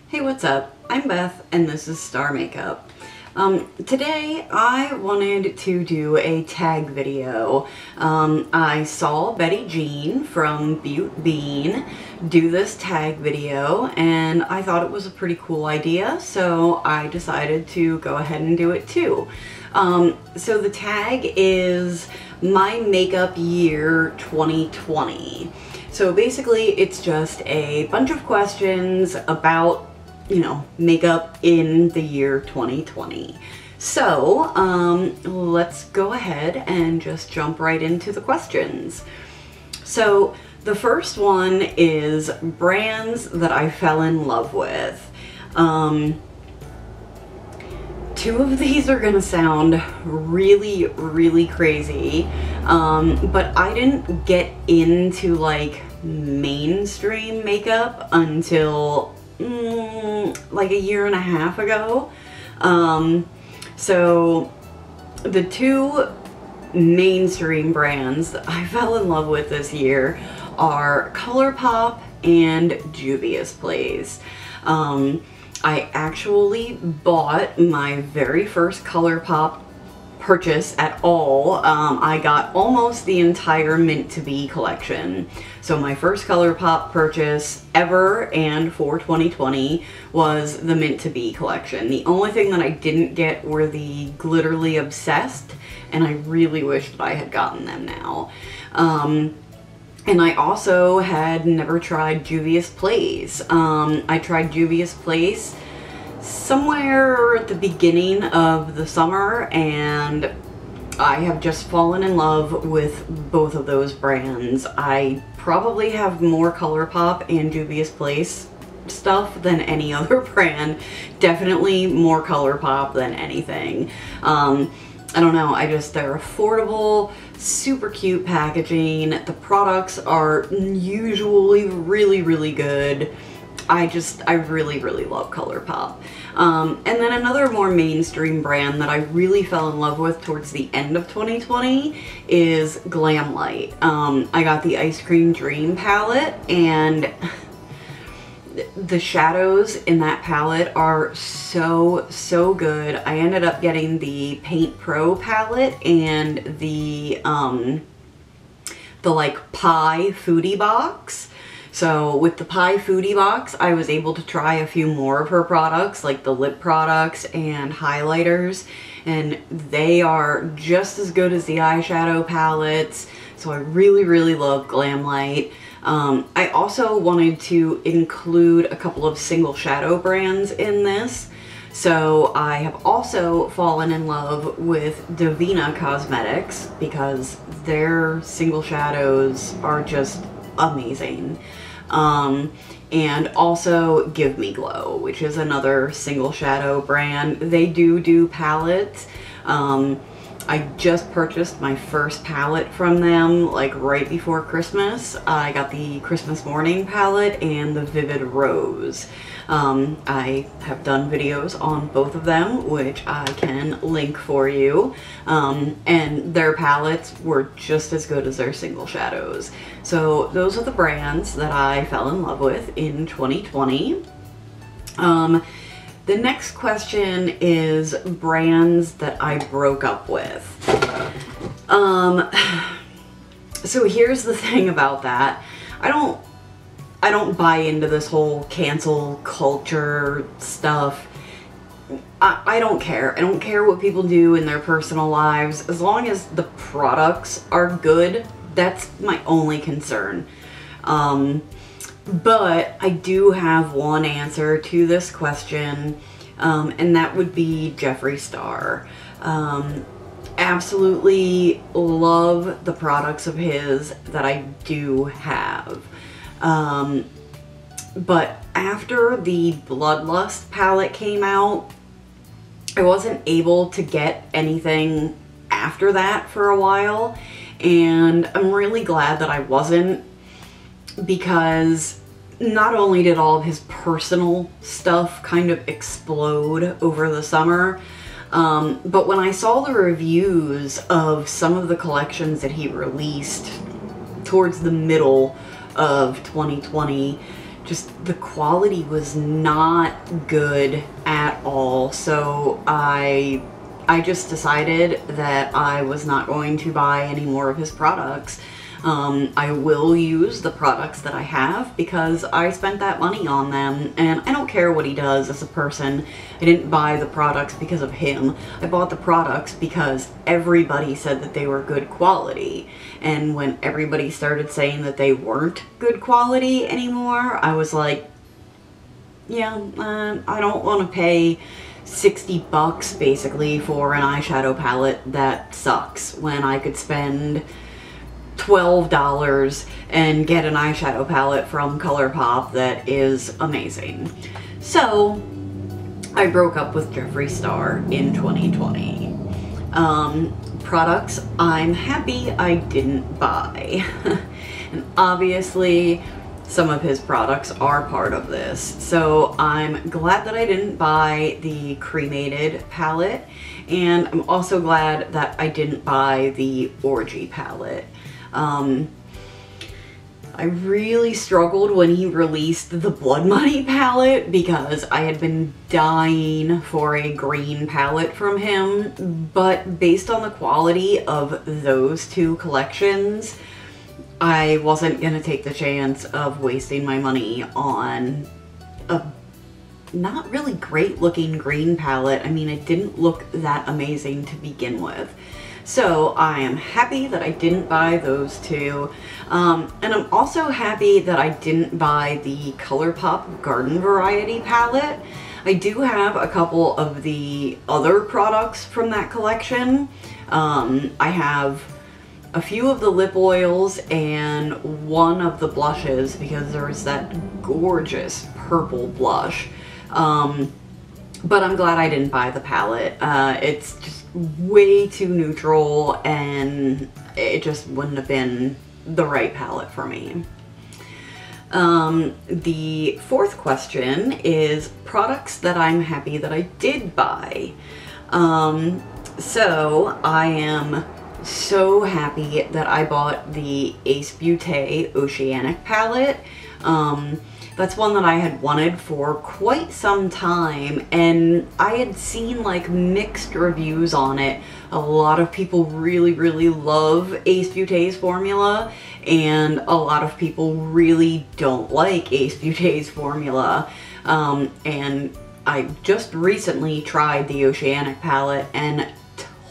Hey, what's up? I'm Beth and this is Star Makeup. Today I wanted to do a tag video. I saw Betty Jean from Beautbean do this tag video and I thought it was a pretty cool idea, so I decided to go ahead and do it too. So the tag is My Makeup Year 2020. So basically it's just a bunch of questions about, you know, makeup in the year 2020. So let's go ahead and just jump right into the questions. So the first one is brands that I fell in love with. Two of these are gonna sound really crazy, but I didn't get into like mainstream makeup until like a year and a half ago. So the two mainstream brands that I fell in love with this year are ColourPop and Juvia's Place. I actually bought my very first ColourPop purchase at all. I got almost the entire Mint to Be collection. So my first ColourPop purchase ever and for 2020 was the Mint to Be collection. The only thing that I didn't get were the Glitterly Obsessed, and I really wish that I had gotten them now. And I also had never tried Juvia's Place. I tried Juvia's Place somewhere at the beginning of the summer, and I have just fallen in love with both of those brands. I probably have more ColourPop and Juvia's Place stuff than any other brand. Definitely more ColourPop than anything. I don't know, they're affordable, super cute packaging. The products are usually really good. I really love ColourPop. And then another more mainstream brand that I really fell in love with towards the end of 2020 is Glamlite. I got the Ice Cream Dream palette, and the shadows in that palette are so good. I ended up getting the Paint Pro palette and the like Pie Foodie box. So with the Pie Foodie box, I was able to try a few more of her products, like the lip products and highlighters, and they are just as good as the eyeshadow palettes. So I really love Glamlite. I also wanted to include a couple of single shadow brands in this. So I have also fallen in love with Divina Cosmetics because their single shadows are just amazing. And also Give Me Glow, which is another single shadow brand. They do palettes. I just purchased my first palette from them like right before Christmas. I got the Christmas Morning palette and the Vivid Rose. I have done videos on both of them, which I can link for you. And their palettes were just as good as their single shadows. So those are the brands that I fell in love with in 2020. The next question is brands that I broke up with. So here's the thing about that. I don't buy into this whole cancel culture stuff. I don't care. I don't care what people do in their personal lives. As long as the products are good, that's my only concern. But I do have one answer to this question, and that would be Jeffree Star. Absolutely love the products of his that I do have. But after the Bloodlust palette came out, I wasn't able to get anything after that for a while, and I'm really glad that I wasn't, because not only did all of his personal stuff kind of explode over the summer, but when I saw the reviews of some of the collections that he released towards the middle of 2020, just the quality was not good at all. So I just decided that I was not going to buy any more of his products. I will use the products that I have because I spent that money on them, and I don't care what he does as a person. I didn't buy the products because of him. I bought the products because everybody said that they were good quality. And when everybody started saying that they weren't good quality anymore, I was like, yeah, I don't want to pay 60 bucks basically for an eyeshadow palette that sucks when I could spend $12 and get an eyeshadow palette from ColourPop that is amazing. So I broke up with Jeffree Star in 2020. Products I'm happy I didn't buy. And obviously some of his products are part of this. So I'm glad that I didn't buy the cremated palette, and I'm also glad that I didn't buy the orgy palette. I really struggled when he released the Blood Money palette because I had been dying for a green palette from him, but based on the quality of those two collections, I wasn't gonna take the chance of wasting my money on a not really great looking green palette. I mean, it didn't look that amazing to begin with. So I am happy that I didn't buy those two. And I'm also happy that I didn't buy the ColourPop Garden Variety palette. I do have a couple of the other products from that collection. I have a few of the lip oils and one of the blushes because there was that gorgeous purple blush. But I'm glad I didn't buy the palette. It's just way too neutral and it just wouldn't have been the right palette for me. The fourth question is products that I'm happy that I did buy. So I am so happy that I bought the Ace Beauté Oceanic palette. That's one that I had wanted for quite some time, and I had seen like mixed reviews on it. A lot of people really love Ace Beauté's formula, and a lot of people really don't like Ace Beauté's formula. And I just recently tried the Oceanic palette and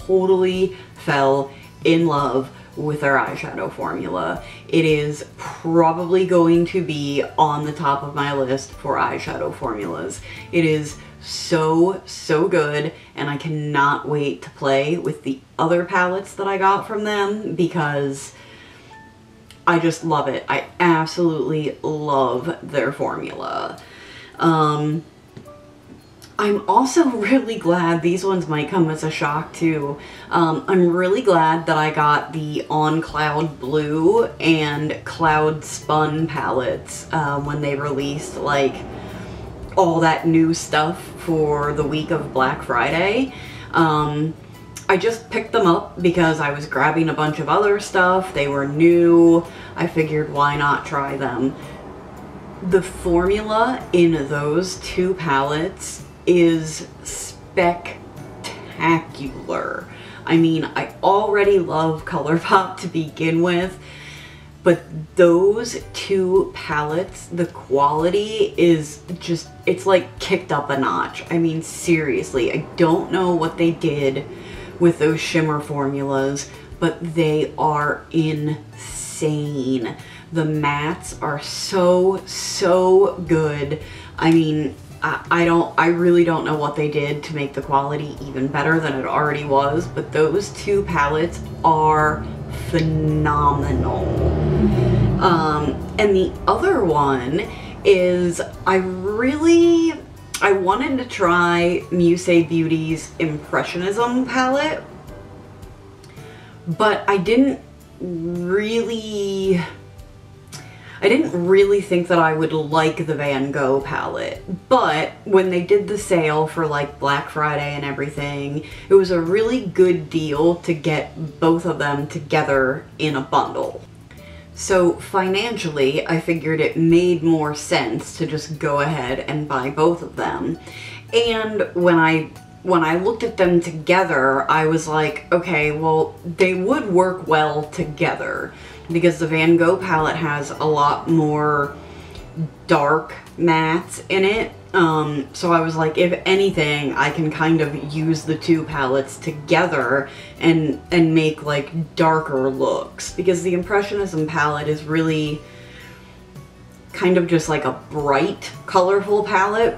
totally fell in love with their eyeshadow formula. It is probably going to be on the top of my list for eyeshadow formulas. It is so good, and I cannot wait to play with the other palettes that I got from them because I just love it. I absolutely love their formula. I'm also really glad, these ones might come as a shock too, I'm really glad that I got the On Cloud Blue and Cloud Spun palettes when they released like all that new stuff for the week of Black Friday. I just picked them up because I was grabbing a bunch of other stuff. They were new. I figured why not try them. The formula in those two palettes is spectacular. I mean, I already love ColourPop to begin with, but those two palettes, the quality is just, it's like kicked up a notch. I mean, seriously, I don't know what they did with those shimmer formulas, but they are insane. The mattes are so good. I mean, I really don't know what they did to make the quality even better than it already was, but those two palettes are phenomenal. And the other one is I wanted to try Muse Beauty's Impressionism palette, but I didn't really think that I would like the Van Gogh palette, but when they did the sale for like Black Friday and everything, it was a really good deal to get both of them together in a bundle. So financially, I figured it made more sense to just go ahead and buy both of them. And when I looked at them together, I was like, okay, well, they would work well together because the Van Gogh palette has a lot more dark mattes in it. So I was like, if anything, I can kind of use the two palettes together and make like darker looks, because the Impressionism palette is really kind of just like a bright, colorful palette.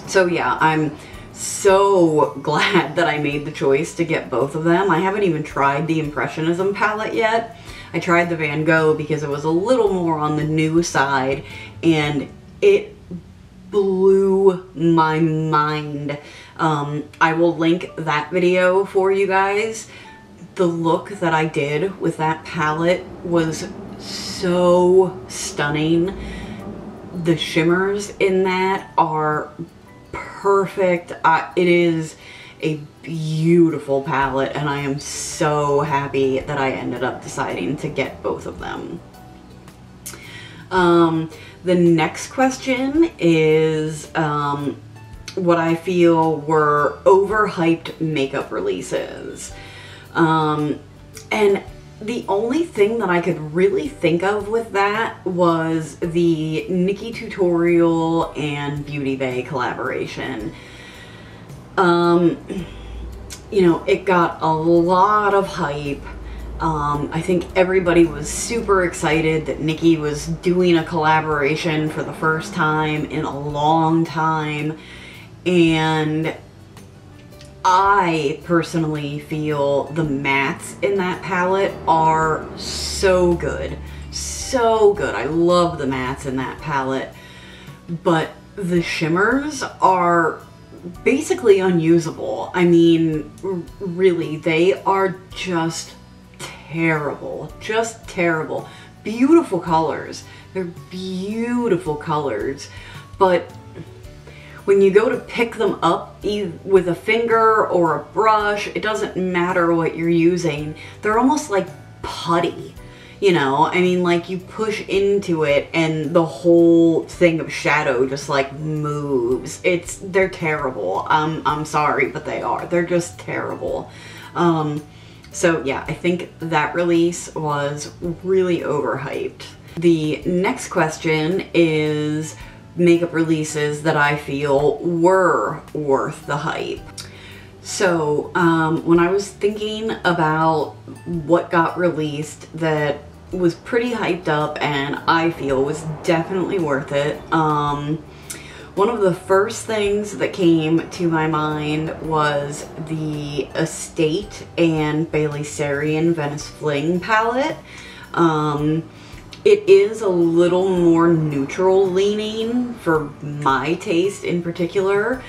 So yeah, I'm so glad that I made the choice to get both of them. I haven't even tried the Impressionism palette yet. I tried the Van Gogh because it was a little more on the new side, and it blew my mind. I will link that video for you guys. The look that I did with that palette was so stunning. The shimmers in that are perfect. It is a beautiful palette, and I am so happy that I ended up deciding to get both of them. The next question is what I feel were overhyped makeup releases. And the only thing that I could really think of with that was the Nikkie Tutorial and Beauty Bay collaboration. You know, it got a lot of hype. I think everybody was super excited that Nikkie was doing a collaboration for the first time in a long time. And I personally feel the mattes in that palette are so good. So good. I love the mattes in that palette. But the shimmers are basically unusable. I mean, really, they are just terrible. Just terrible. Beautiful colors. They're beautiful colors. But when you go to pick them up with a finger or a brush, it doesn't matter what you're using. They're almost like putty. You know, I mean, like, you push into it and the whole thing of shadow just like moves. They're terrible. I'm sorry, but they are. They're just terrible. So yeah, I think that release was really overhyped. The next question is makeup releases that I feel were worth the hype. So when I was thinking about what got released that was pretty hyped up and I feel was definitely worth it, one of the first things that came to my mind was the Estate and Bailey Sarian Venice Fling palette. It is a little more neutral leaning for my taste in particular,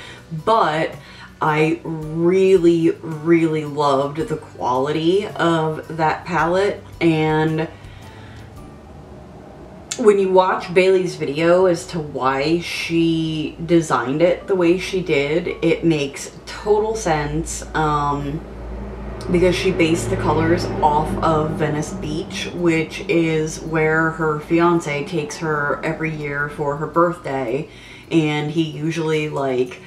but I really, really loved the quality of that palette. And when you watch Bailey's video as to why she designed it the way she did, it makes total sense, because she based the colors off of Venice Beach, which is where her fiance takes her every year for her birthday, and he usually like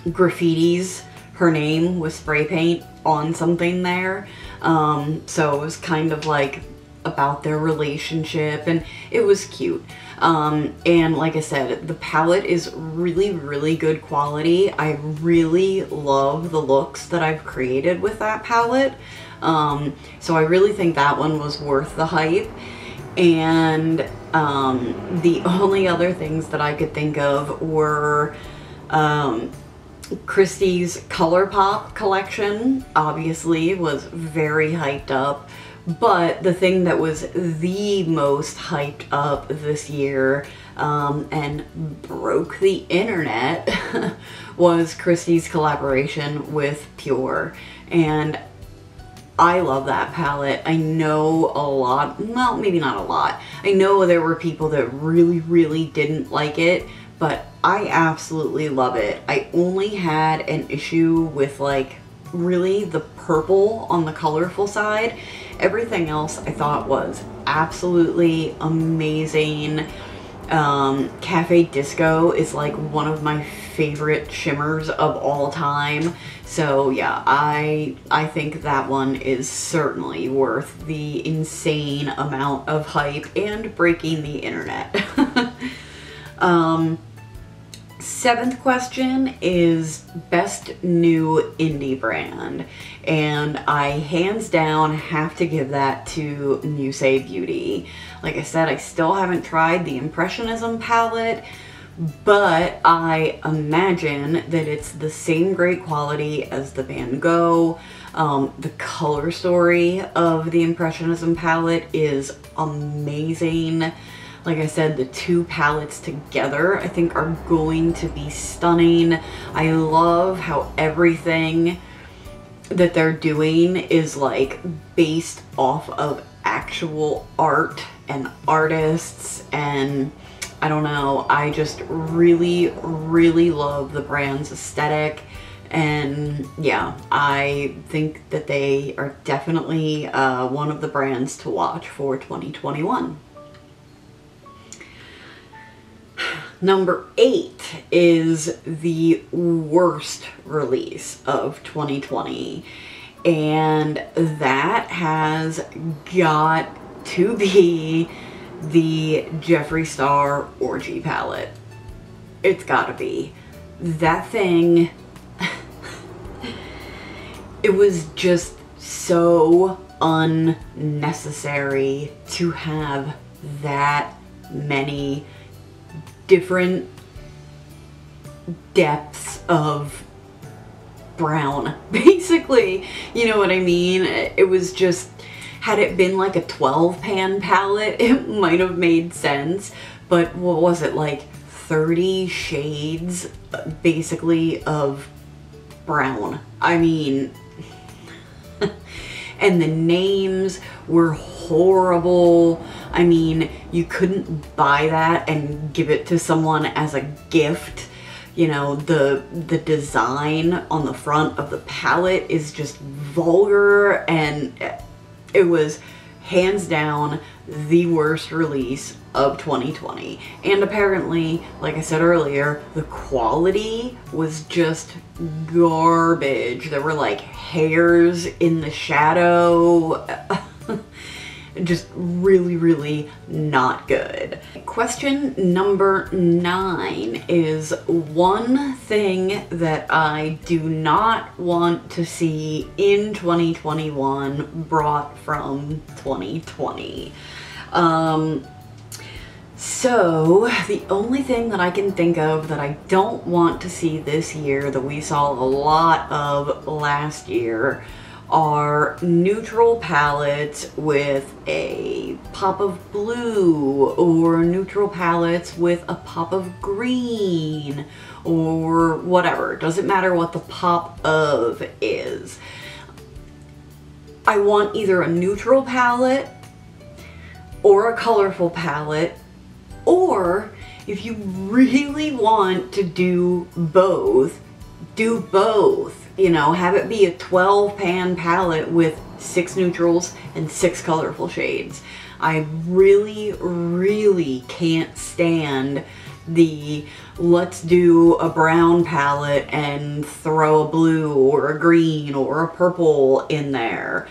graffitis her name with spray paint on something there. So it was kind of like about their relationship, and it was cute. And like I said, the palette is really, really good quality. I really love the looks that I've created with that palette. So I really think that one was worth the hype. And the only other things that I could think of were Christie's ColourPop collection, obviously, was very hyped up. But the thing that was the most hyped up this year and broke the internet was Christie's collaboration with Pure. And I love that palette. I know a lot, well, maybe not a lot. I know there were people that really, really didn't like it, but I absolutely love it. I only had an issue with like really the purple on the colorful side, Everything else I thought was absolutely amazing. Cafe Disco is like one of my favorite shimmers of all time. So yeah, I think that one is certainly worth the insane amount of hype and breaking the internet. Seventh question is best new indie brand, and I hands down have to give that to Muse Beauty. Like I said, I still haven't tried the Impressionism palette, but I imagine that it's the same great quality as the Van Gogh. The color story of the Impressionism palette is amazing. Like I said, the two palettes together I think are going to be stunning. I love how everything that they're doing is like based off of actual art and artists, and I don't know, I just really love the brand's aesthetic. And yeah, I think that they are definitely one of the brands to watch for 2021. Number 8 is the worst release of 2020, and that has got to be the Jeffree Star Orgy palette. It's gotta be. That thing, it was just so unnecessary to have that many different depths of brown, basically. You know what I mean? It was just, had it been like a 12 pan palette, it might have made sense, but what was it, like 30 shades basically of brown? I mean, and the names were horrible. I mean, you couldn't buy that and give it to someone as a gift. You know, the design on the front of the palette is just vulgar, and it was hands down the worst release of 2020. And apparently, like I said earlier, the quality was just garbage. There were like hairs in the shadow. Just really not good. Question number 9 is one thing that I do not want to see in 2021 brought from 2020. So the only thing that I can think of that I don't want to see this year that we saw a lot of last year are neutral palettes with a pop of blue, or neutral palettes with a pop of green, or whatever. It doesn't matter what the pop of is. I want either a neutral palette or a colorful palette, or if you really want to do both, do both. You know, have it be a 12 pan palette with 6 neutrals and 6 colorful shades. I really can't stand the let's do a brown palette and throw a blue or a green or a purple in there.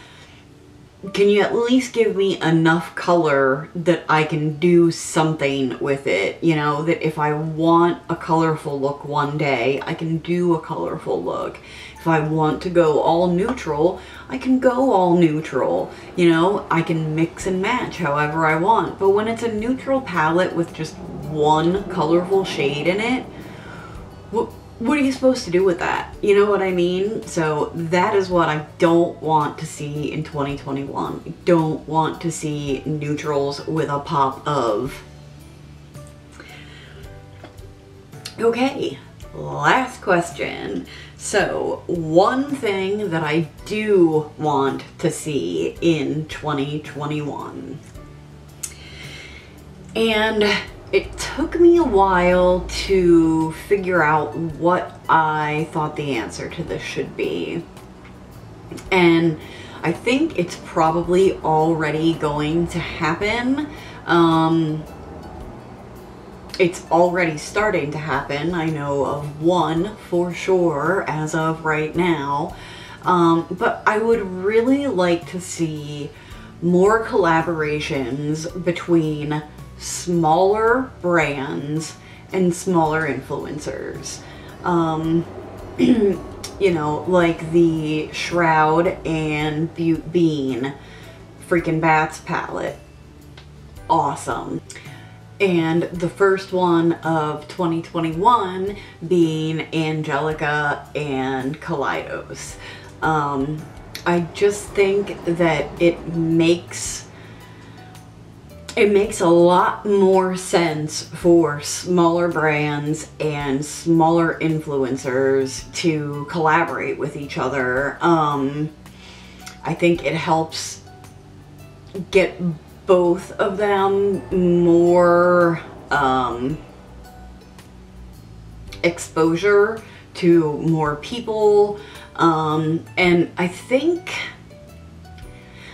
Can you at least give me enough color that I can do something with it? You know, that if I want a colorful look one day, I can do a colorful look. If I want to go all neutral, I can go all neutral. You know, I can mix and match however I want. But when it's a neutral palette with just one colorful shade in it, what are you supposed to do with that? You know what I mean? So that is what I don't want to see in 2021. I don't want to see neutrals with a pop of. Okay, last question. So one thing that I do want to see in 2021, and it took me a while to figure out what I thought the answer to this should be. And I think it's probably already going to happen. It's already starting to happen. I know of one for sure as of right now. But I would really like to see more collaborations between smaller brands and smaller influencers. You know, like the Shroud and Beautbean Freaking Bats palette. Awesome. And the first one of 2021 being Angelica and Kaleidos. I just think that it makes a lot more sense for smaller brands and smaller influencers to collaborate with each other. I think it helps get both of them more exposure to more people, and I think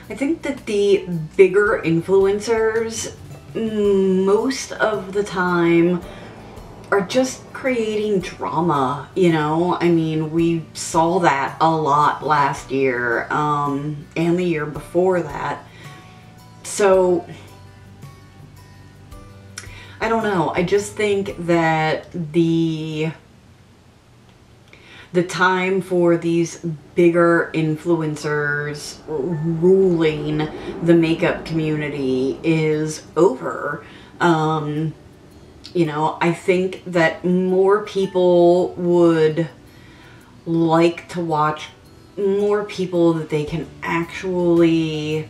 that the bigger influencers most of the time are just creating drama, you know? I mean, we saw that a lot last year, and the year before that. So, I don't know. I just think that the time for these bigger influencers ruling the makeup community is over. You know, I think that more people would like to watch more people that they can actually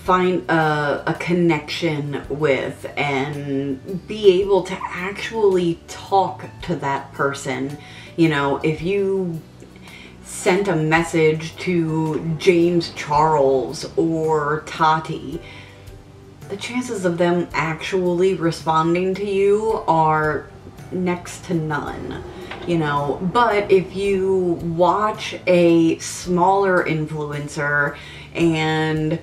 find a connection with and be able to actually talk to that person. You know, if you sent a message to James Charles or Tati, the chances of them actually responding to you are next to none, you know. But if you watch a smaller influencer and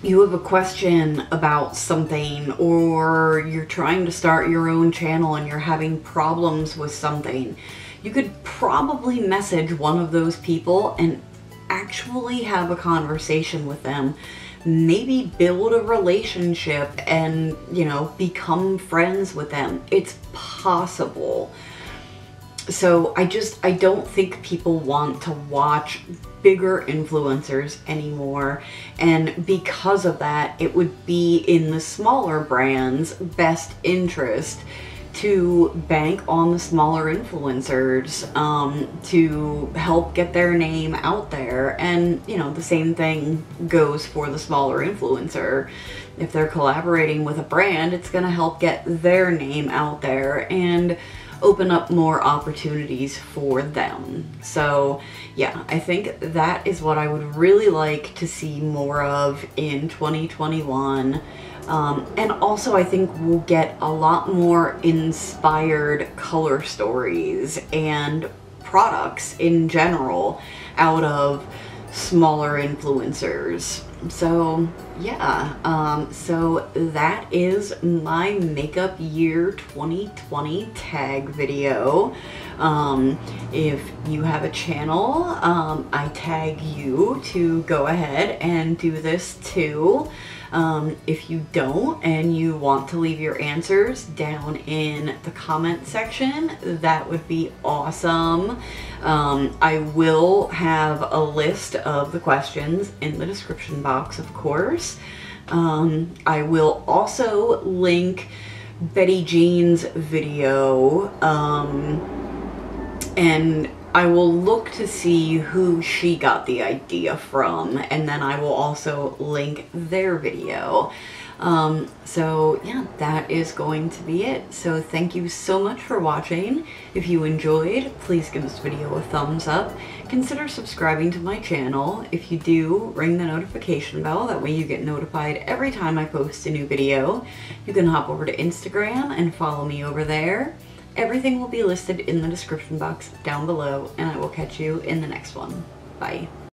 you have a question about something, or you're trying to start your own channel and you're having problems with something, you could probably message one of those people and actually have a conversation with them. Maybe build a relationship and, you know, become friends with them. It's possible. So I don't think people want to watch bigger influencers anymore, and because of that, it would be in the smaller brands' best interest to bank on the smaller influencers, to help get their name out there. And, you know, the same thing goes for the smaller influencer. If they're collaborating with a brand, it's gonna help get their name out there and open up more opportunities for them. So yeah, I think that is what I would really like to see more of in 2021. And also I think we'll get a lot more inspired color stories and products in general out of smaller influencers. So yeah, so that is my makeup year 2020 tag video. If you have a channel, I tag you to go ahead and do this too. If you don't and you want to leave your answers down in the comment section, that would be awesome. I will have a list of the questions in the description box, of course. I will also link Betty Jean's video, and I will look to see who she got the idea from, and then I will also link their video. So yeah, that is going to be it. So thank you so much for watching. If you enjoyed, please give this video a thumbs up. Consider subscribing to my channel. If you do, ring the notification bell. That way you get notified every time I post a new video. You can hop over to Instagram and follow me over there. Everything will be listed in the description box down below, and I will catch you in the next one. Bye.